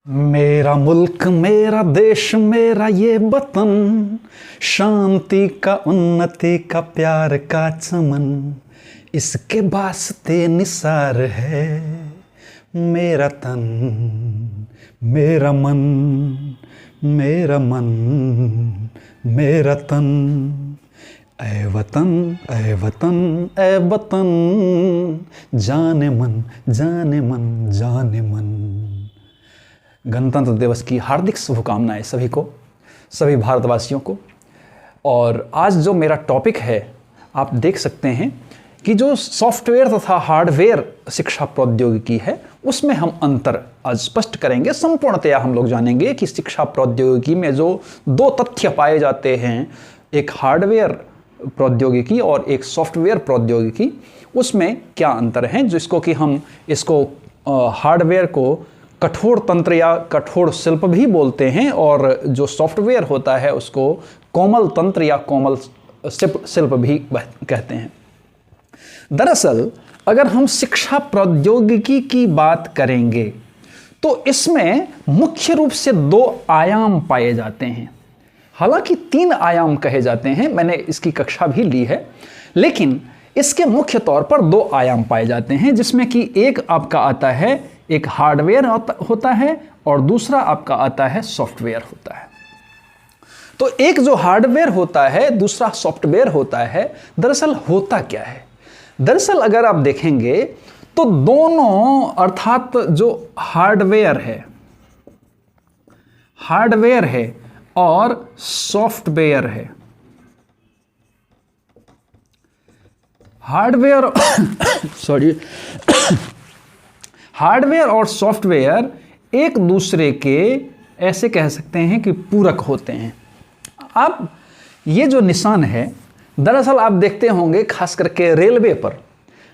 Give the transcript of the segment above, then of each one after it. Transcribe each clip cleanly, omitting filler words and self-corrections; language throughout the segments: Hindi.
मेरा मुल्क मेरा देश मेरा ये वतन, शांति का उन्नति का प्यार का चमन, इसके वास्ते निसार है मेरा तन मेरा मन, मेरा मन मेरा तन। ऐ वतन ऐ वतन ऐ वतन, जाने मन जाने मन जाने मन। गणतंत्र दिवस की हार्दिक शुभकामनाएं सभी को, सभी भारतवासियों को। और आज जो मेरा टॉपिक है, आप देख सकते हैं कि जो सॉफ्टवेयर तथा हार्डवेयर शिक्षा प्रौद्योगिकी है, उसमें हम अंतर आज स्पष्ट करेंगे। संपूर्णतया हम लोग जानेंगे कि शिक्षा प्रौद्योगिकी में जो दो तथ्य पाए जाते हैं, एक हार्डवेयर प्रौद्योगिकी और एक सॉफ्टवेयर प्रौद्योगिकी, उसमें क्या अंतर है, जिसको कि हम इसको हार्डवेयर को कठोर तंत्र या कठोर शिल्प भी बोलते हैं, और जो सॉफ्टवेयर होता है उसको कोमल तंत्र या कोमल शिल्प भी कहते हैं। दरअसल अगर हम शिक्षा प्रौद्योगिकी की बात करेंगे तो इसमें मुख्य रूप से दो आयाम पाए जाते हैं। हालांकि तीन आयाम कहे जाते हैं, मैंने इसकी कक्षा भी ली है, लेकिन इसके मुख्य तौर पर दो आयाम पाए जाते हैं, जिसमें कि एक आपका आता है, एक हार्डवेयर होता है और दूसरा आपका आता है सॉफ्टवेयर होता है। तो एक जो हार्डवेयर होता है, दूसरा सॉफ्टवेयर होता है। दरअसल होता क्या है? दरअसल अगर आप देखेंगे तो दोनों, अर्थात जो हार्डवेयर है और सॉफ्टवेयर है, हार्डवेयर हार्डवेयर और सॉफ्टवेयर एक दूसरे के, ऐसे कह सकते हैं कि पूरक होते हैं। अब ये जो निशान है, दरअसल आप देखते होंगे खास करके रेलवे पर,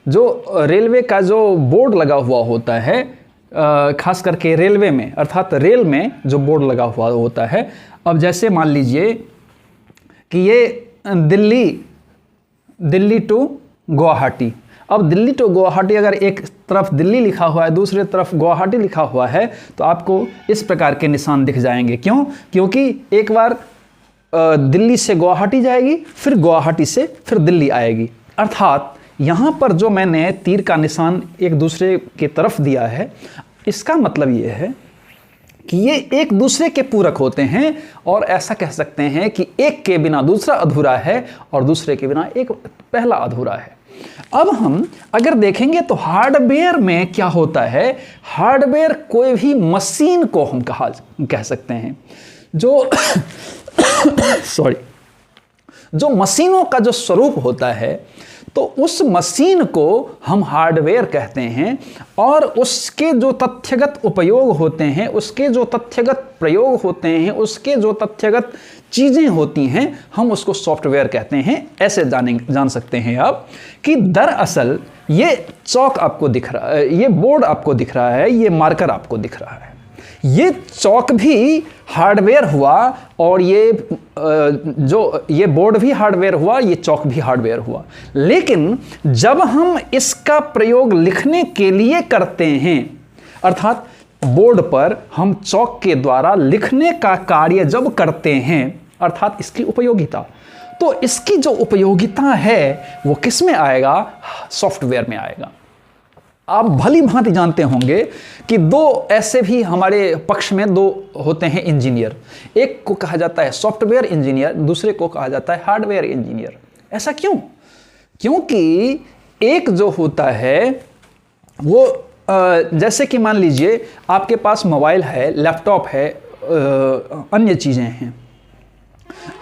जो रेलवे का जो बोर्ड लगा हुआ होता है, खास करके रेलवे में, अर्थात रेल में जो बोर्ड लगा हुआ होता है। अब जैसे मान लीजिए कि ये दिल्ली टू गुवाहाटी। अब दिल्ली टू गुवाहाटी, अगर एक तरफ दिल्ली लिखा हुआ है, दूसरी तरफ गुवाहाटी लिखा हुआ है, तो आपको इस प्रकार के निशान दिख जाएंगे। क्यों? क्योंकि एक बार दिल्ली से गुवाहाटी जाएगी, फिर गुवाहाटी से फिर दिल्ली आएगी। अर्थात यहाँ पर जो मैंने तीर का निशान एक दूसरे की तरफ दिया है, इसका मतलब ये है कि ये एक दूसरे के पूरक होते हैं, और ऐसा कह सकते हैं कि एक के बिना दूसरा अधूरा है और दूसरे के बिना एक पहला अधूरा है। अब हम अगर देखेंगे तो हार्डवेयर में क्या होता है, हार्डवेयर कोई भी मशीन को हम कह सकते हैं, जो जो मशीनों का जो स्वरूप होता है, तो उस मशीन को हम हार्डवेयर कहते हैं, और उसके जो तथ्यगत उपयोग होते हैं, उसके जो तथ्यगत प्रयोग होते हैं, उसके जो तथ्यगत चीज़ें होती हैं, हम उसको सॉफ्टवेयर कहते हैं। ऐसे जान सकते हैं आप कि दरअसल ये चौक आपको दिख रहा है, ये बोर्ड आपको दिख रहा है, ये मार्कर आपको दिख रहा है, ये चौक भी हार्डवेयर हुआ, और ये बोर्ड भी हार्डवेयर हुआ, ये चौक भी हार्डवेयर हुआ। लेकिन जब हम इसका प्रयोग लिखने के लिए करते हैं, अर्थात बोर्ड पर हम चौक के द्वारा लिखने का कार्य जब करते हैं, अर्थात इसकी उपयोगिता, तो इसकी जो उपयोगिता है वो किस में आएगा? सॉफ्टवेयर में आएगा। आप भली भांति जानते होंगे कि दो ऐसे भी हमारे पक्ष में दो होते हैं इंजीनियर। एक को कहा जाता है सॉफ्टवेयर इंजीनियर, दूसरे को कहा जाता है हार्डवेयर इंजीनियर। ऐसा क्यों? क्योंकि एक जो होता है वो जैसे कि मान लीजिए आपके पास मोबाइल है, लैपटॉप है, अन्य चीज़ें हैं।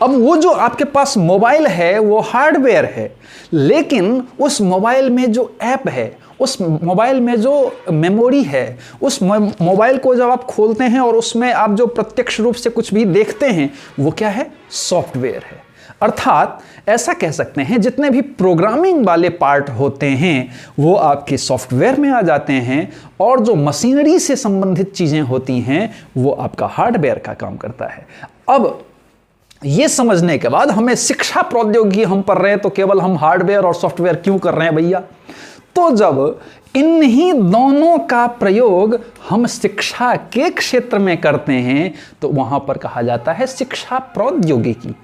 अब वो जो आपके पास मोबाइल है वो हार्डवेयर है, लेकिन उस मोबाइल में जो ऐप है, उस मोबाइल में जो मेमोरी है, उस मोबाइल को जब आप खोलते हैं और उसमें आप जो प्रत्यक्ष रूप से कुछ भी देखते हैं, वो क्या है? सॉफ्टवेयर है। अर्थात ऐसा कह सकते हैं जितने भी प्रोग्रामिंग वाले पार्ट होते हैं वो आपके सॉफ्टवेयर में आ जाते हैं, और जो मशीनरी से संबंधित चीज़ें होती हैं वो आपका हार्डवेयर का काम करता है। अब ये समझने के बाद हमें शिक्षा प्रौद्योगिकी हम पढ़ रहे हैं तो केवल हम हार्डवेयर और सॉफ्टवेयर क्यों कर रहे हैं भैया? तो जब इन्हीं दोनों का प्रयोग हम शिक्षा के क्षेत्र में करते हैं तो वहां पर कहा जाता है शिक्षा प्रौद्योगिकी।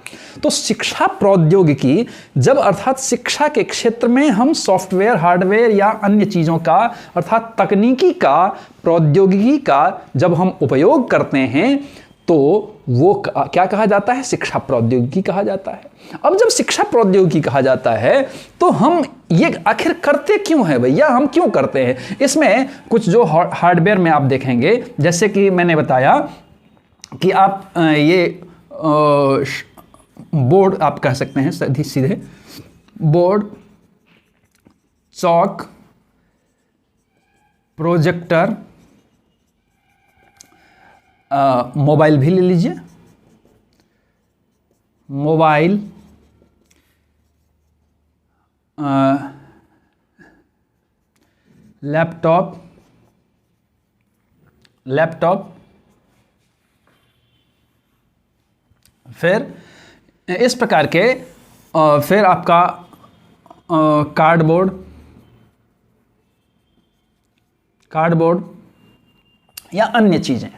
तो शिक्षा प्रौद्योगिकी जब अर्थात शिक्षा के क्षेत्र में हम सॉफ्टवेयर, हार्डवेयर या अन्य चीज़ों का अर्थात तकनीकी का, प्रौद्योगिकी का जब हम उपयोग करते हैं तो वो क्या कहा जाता है? शिक्षा प्रौद्योगिकी कहा जाता है। अब जब शिक्षा प्रौद्योगिकी कहा जाता है तो हम ये आखिर करते क्यों हैं भैया, हम क्यों करते हैं? इसमें कुछ जो हार्डवेयर में आप देखेंगे, जैसे कि मैंने बताया कि आप ये बोर्ड आप कह सकते हैं सीधे बोर्ड, चॉक, प्रोजेक्टर, मोबाइल भी ले लीजिए, मोबाइल, लैपटॉप, फिर इस प्रकार के फिर आपका कार्डबोर्ड या अन्य चीज़ें,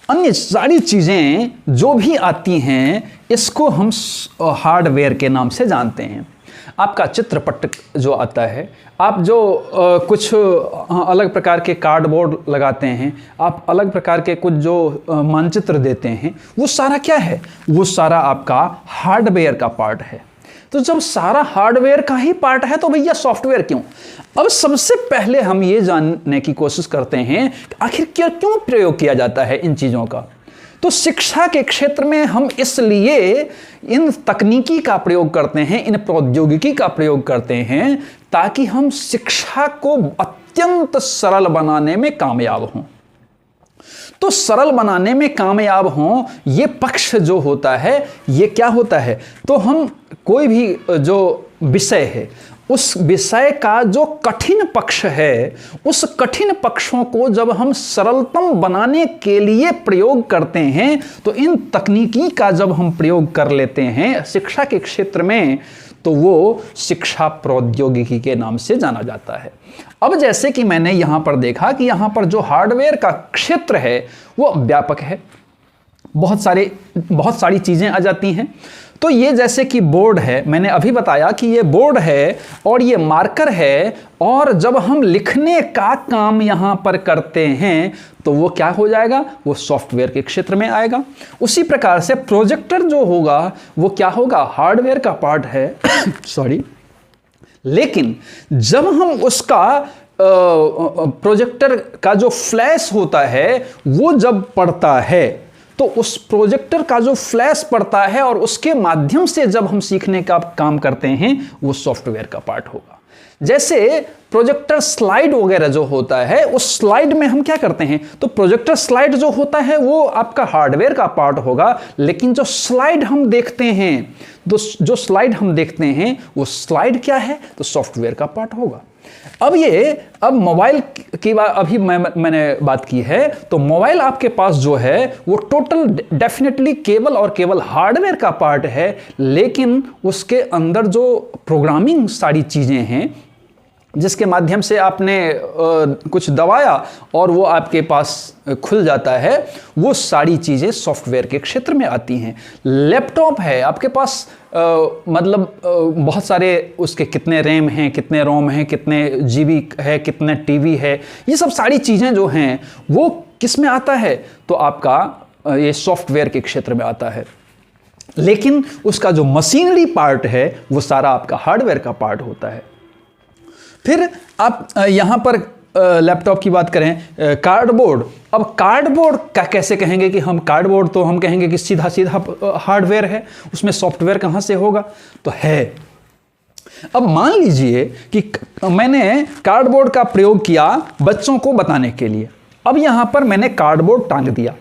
अन्य सारी चीज़ें जो भी आती हैं इसको हम हार्डवेयर के नाम से जानते हैं। आपका चित्रपट जो आता है, आप जो कुछ अलग प्रकार के कार्डबोर्ड लगाते हैं, आप अलग प्रकार के कुछ जो मानचित्र देते हैं, वो सारा क्या है? वो सारा आपका हार्डवेयर का पार्ट है। तो जब सारा हार्डवेयर का ही पार्ट है तो भैया सॉफ्टवेयर क्यों? अब सबसे पहले हम ये जानने की कोशिश करते हैं कि आखिर क्यों प्रयोग किया जाता है इन चीज़ों का। तो शिक्षा के क्षेत्र में हम इसलिए इन तकनीकी का प्रयोग करते हैं, इन प्रौद्योगिकी का प्रयोग करते हैं ताकि हम शिक्षा को अत्यंत सरल बनाने में कामयाब हों। तो सरल बनाने में कामयाब हों, ये पक्ष जो होता है ये क्या होता है? तो हम कोई भी जो विषय है उस विषय का जो कठिन पक्ष है, उस कठिन पक्षों को जब हम सरलतम बनाने के लिए प्रयोग करते हैं तो इन तकनीकी का जब हम प्रयोग कर लेते हैं शिक्षा के क्षेत्र में तो वो शिक्षा प्रौद्योगिकी के नाम से जाना जाता है। अब जैसे कि मैंने यहाँ पर देखा कि यहाँ पर जो हार्डवेयर का क्षेत्र है वो व्यापक है, बहुत सारी चीज़ें आ जाती हैं। तो ये जैसे कि बोर्ड है, मैंने अभी बताया कि ये बोर्ड है और ये मार्कर है, और जब हम लिखने का काम यहाँ पर करते हैं तो वो क्या हो जाएगा? वो सॉफ्टवेयर के क्षेत्र में आएगा। उसी प्रकार से प्रोजेक्टर जो होगा वो क्या होगा? हार्डवेयर का पार्ट है सॉरी। लेकिन जब हम उसका प्रोजेक्टर का जो फ्लैश होता है वो जब पड़ता है तो उस प्रोजेक्टर का जो फ्लैश पड़ता है और उसके माध्यम से जब हम सीखने का काम करते हैं वो सॉफ्टवेयर का पार्ट होगा। जैसे प्रोजेक्टर स्लाइड वगैरह जो होता है उस स्लाइड में हम क्या करते हैं? तो प्रोजेक्टर स्लाइड जो होता है वो आपका हार्डवेयर का पार्ट होगा, लेकिन जो स्लाइड हम देखते हैं, जो स्लाइड हम देखते हैं वो स्लाइड क्या है? तो सॉफ्टवेयर का पार्ट होगा। अब मोबाइल की बात अभी मैंने बात की है, तो मोबाइल आपके पास जो है वो टोटल डेफिनेटली केवल और केवल हार्डवेयर का पार्ट है, लेकिन उसके अंदर जो प्रोग्रामिंग सारी चीज़ें हैं जिसके माध्यम से आपने कुछ दबाया और वो आपके पास खुल जाता है, वो सारी चीज़ें सॉफ्टवेयर के क्षेत्र में आती हैं। लैपटॉप है आपके पास, बहुत सारे उसके कितने रैम हैं, कितने रोम हैं, कितने जीबी है, कितने टीबी है, ये सब सारी चीज़ें जो हैं वो किस में आता है? तो आपका ये सॉफ्टवेयर के क्षेत्र में आता है। लेकिन उसका जो मशीनरी पार्ट है वो सारा आपका हार्डवेयर का पार्ट होता है। फिर आप यहाँ पर लैपटॉप की बात करें, कार्डबोर्ड। अब कार्डबोर्ड का कैसे कहेंगे कि हम कार्डबोर्ड, तो हम कहेंगे कि सीधा हार्डवेयर है, उसमें सॉफ्टवेयर कहाँ से होगा? तो है। अब मान लीजिए कि मैंने कार्डबोर्ड का प्रयोग किया बच्चों को बताने के लिए। अब यहाँ पर मैंने कार्डबोर्ड टांग दिया।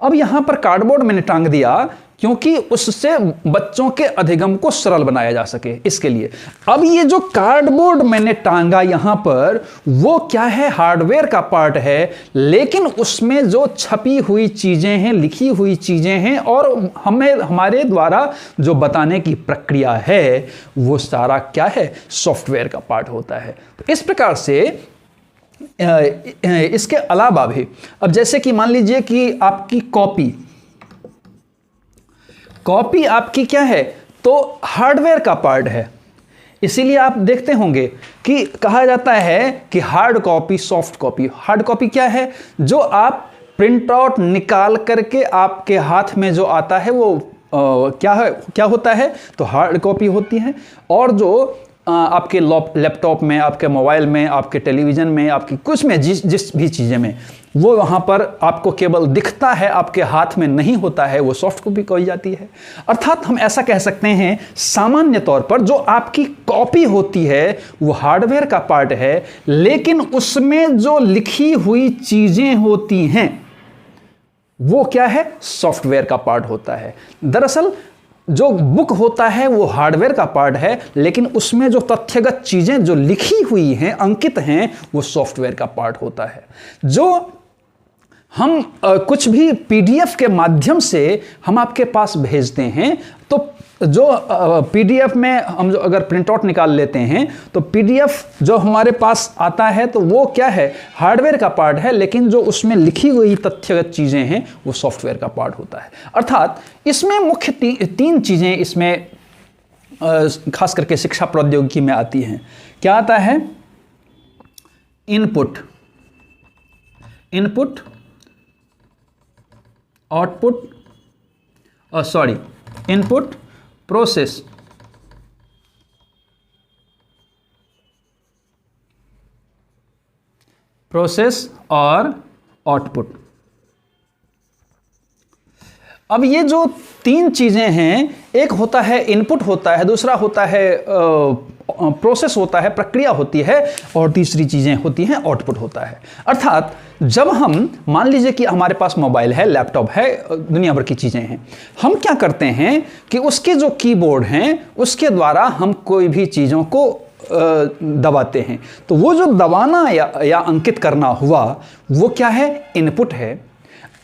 अब यहाँ पर कार्डबोर्ड मैंने टांग दिया क्योंकि उससे बच्चों के अधिगम को सरल बनाया जा सके, इसके लिए। अब ये जो कार्डबोर्ड मैंने टांगा यहाँ पर वो क्या है? हार्डवेयर का पार्ट है, लेकिन उसमें जो छपी हुई चीज़ें हैं, लिखी हुई चीज़ें हैं और हमारे द्वारा जो बताने की प्रक्रिया है वो सारा क्या है? सॉफ्टवेयर का पार्ट होता है। तो इस प्रकार से इसके अलावा भी, अब जैसे कि मान लीजिए कि आपकी कॉपी आपकी क्या है, तो हार्डवेयर का पार्ट है। इसीलिए आप देखते होंगे कि कहा जाता है कि hard copy, soft copy. Hard copy क्या है, जो आप प्रिंट आउट निकाल करके आपके हाथ में जो आता है वो क्या होता है, तो हार्ड कॉपी होती है। और जो आपके लैपटॉप में, आपके मोबाइल में, आपके टेलीविज़न में, आपकी कुछ में, जिस भी चीज़ें में वो वहाँ पर आपको केवल दिखता है, आपके हाथ में नहीं होता है, वो सॉफ्ट कॉपी कही जाती है। अर्थात हम ऐसा कह सकते हैं सामान्य तौर पर जो आपकी कॉपी होती है वो हार्डवेयर का पार्ट है, लेकिन उसमें जो लिखी हुई चीज़ें होती हैं वो क्या है, सॉफ्टवेयर का पार्ट होता है। दरअसल जो बुक होता है वो हार्डवेयर का पार्ट है, लेकिन उसमें जो तथ्यगत चीज़ें जो लिखी हुई हैं, अंकित हैं, वो सॉफ्टवेयर का पार्ट होता है। जो हम कुछ भी पीडीएफ के माध्यम से हम आपके पास भेजते हैं, तो जो पीडीएफ में हम जो अगर प्रिंट आउट निकाल लेते हैं, तो पीडीएफ जो हमारे पास आता है तो वो क्या है, हार्डवेयर का पार्ट है, लेकिन जो उसमें लिखी हुई तथ्यगत चीज़ें हैं वो सॉफ्टवेयर का पार्ट होता है। अर्थात इसमें मुख्य तीन चीज़ें इसमें खास करके शिक्षा प्रौद्योगिकी में आती हैं। क्या आता है, इनपुट, आउटपुट, इनपुट, प्रोसेस, और आउटपुट। अब ये जो तीन चीजें हैं, एक होता है इनपुट होता है, दूसरा होता है प्रोसेस होता है, प्रक्रिया होती है, और तीसरी चीजें होती हैं आउटपुट होता है। अर्थात जब हम मान लीजिए कि हमारे पास मोबाइल है, लैपटॉप है, दुनिया भर की चीजें हैं, हम क्या करते हैं कि उसके जो कीबोर्ड हैं उसके द्वारा हम कोई भी चीजों को दबाते हैं। तो वो जो दबाना या अंकित करना हुआ वो क्या है, इनपुट है।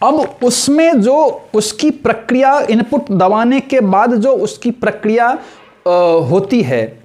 अब उसमें जो उसकी प्रक्रिया, इनपुट दबाने के बाद जो उसकी प्रक्रिया होती है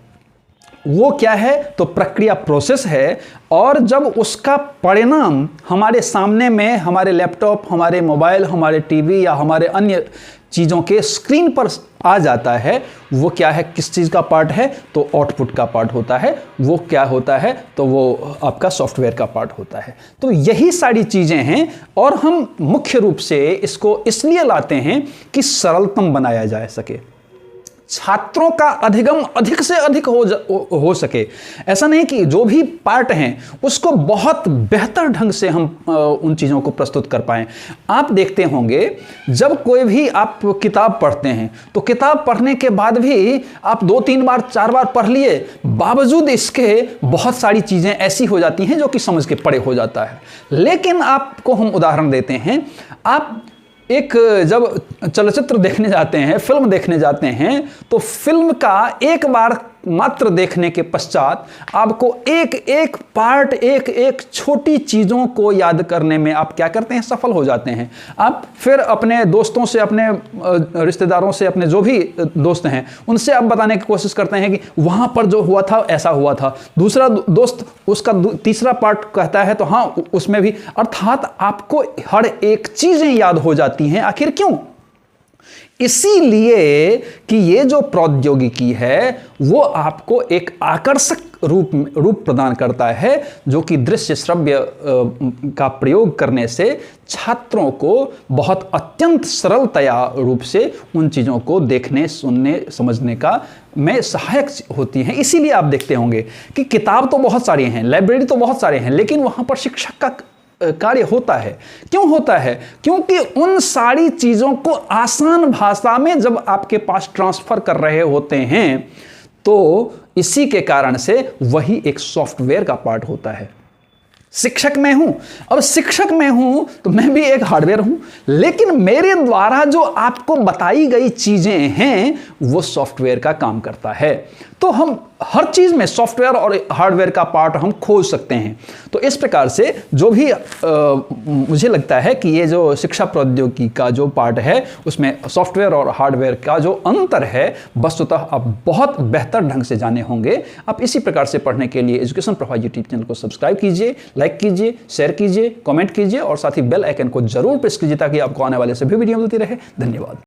वो क्या है, तो प्रक्रिया प्रोसेस है। और जब उसका परिणाम हमारे सामने में, हमारे लैपटॉप, हमारे मोबाइल, हमारे टीवी या हमारे अन्य चीज़ों के स्क्रीन पर आ जाता है, वो क्या है, किस चीज़ का पार्ट है, तो आउटपुट का पार्ट होता है। वो क्या होता है, तो वो आपका सॉफ्टवेयर का पार्ट होता है। तो यही सारी चीज़ें हैं, और हम मुख्य रूप से इसको इसलिए लाते हैं कि सरलतम बनाया जा सके, छात्रों का अधिगम अधिक से अधिक हो सके। ऐसा नहीं कि जो भी पार्ट हैं उसको बहुत बेहतर ढंग से हम उन चीज़ों को प्रस्तुत कर पाएं। आप देखते होंगे जब कोई भी आप किताब पढ़ते हैं तो किताब पढ़ने के बाद भी आप 2-3 बार 4 बार पढ़ लिए, बावजूद इसके बहुत सारी चीज़ें ऐसी हो जाती हैं जो कि समझ के परे हो जाता है। लेकिन आपको हम उदाहरण देते हैं, आप एक जब चलचित्र देखने जाते हैं, फिल्म देखने जाते हैं, तो फिल्म का एक बार मात्र देखने के पश्चात आपको एक एक पार्ट, एक एक छोटी चीज़ों को याद करने में आप क्या करते हैं, सफल हो जाते हैं। आप फिर अपने दोस्तों से, अपने रिश्तेदारों से, अपने जो भी दोस्त हैं उनसे आप बताने की कोशिश करते हैं कि वहाँ पर जो हुआ था ऐसा हुआ था। दूसरा दोस्त उसका तीसरा पार्ट कहता है तो हाँ उसमें भी। अर्थात आपको हर एक चीज़ें याद हो जाती हैं। आखिर क्यों? इसीलिए कि ये जो प्रौद्योगिकी है वो आपको एक आकर्षक रूप प्रदान करता है, जो कि दृश्य श्रव्य का प्रयोग करने से छात्रों को बहुत अत्यंत सरलतया रूप से उन चीज़ों को देखने, सुनने, समझने का में सहायक होती हैं। इसीलिए आप देखते होंगे कि किताब तो बहुत सारी हैं, लाइब्रेरी तो बहुत सारे हैं, लेकिन वहाँ पर शिक्षक का कार्य होता है। क्यों होता है? क्योंकि उन सारी चीज़ों को आसान भाषा में जब आपके पास ट्रांसफ़र कर रहे होते हैं, तो इसी के कारण से वही एक सॉफ्टवेयर का पार्ट होता है। शिक्षक मैं हूं, अब शिक्षक मैं हूं तो मैं भी एक हार्डवेयर हूं, लेकिन मेरे द्वारा जो आपको बताई गई चीजें हैं वो सॉफ्टवेयर का काम करता है। तो हम हर चीज में सॉफ्टवेयर और हार्डवेयर का पार्ट हम खोज सकते हैं। तो इस प्रकार से जो भी मुझे लगता है कि ये जो शिक्षा प्रौद्योगिकी का जो पार्ट है उसमें सॉफ्टवेयर और हार्डवेयर का जो अंतर है वस्तुतः आप बहुत बेहतर ढंग से जाने होंगे। आप इसी प्रकार से पढ़ने के लिए एजुकेशन प्रभा यूट्यूब चैनल को सब्सक्राइब कीजिए, लाइक कीजिए, शेयर कीजिए, कमेंट कीजिए और साथ ही बेल आइकन को जरूर प्रेस कीजिए ताकि आपको आने वाले सभी वीडियो मिलती रहे। धन्यवाद।